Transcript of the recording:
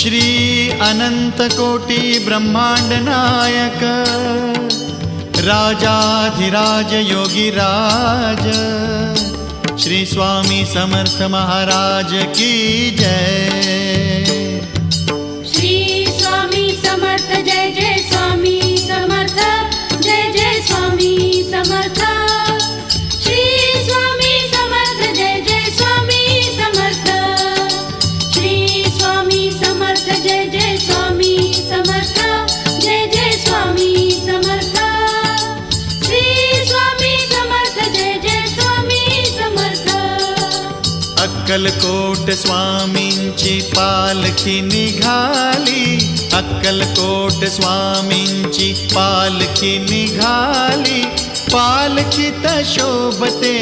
श्री अनंत कोटी ब्रह्मांड नायक राजाधिराज योगीराज श्री स्वामी समर्थ महाराज की जय। श्री स्वामी समर्थ जय जय स्वामी समर्थ जय जय स्वामी समर्थ। श्री स्वामी समर्थ जय जय स्वामी समर्थ। श्री स्वामी समर्थ जय जय स्वामी समर्थ जय जय स्वामी समर्थ। श्री स्वामी समर्थ जय जय स्वामी समर्थ। अक्कलकोट स्वामींची पालखी निघाली, अक्कलकोट स्वामींची पालखी निघाली, पालखीत शोभते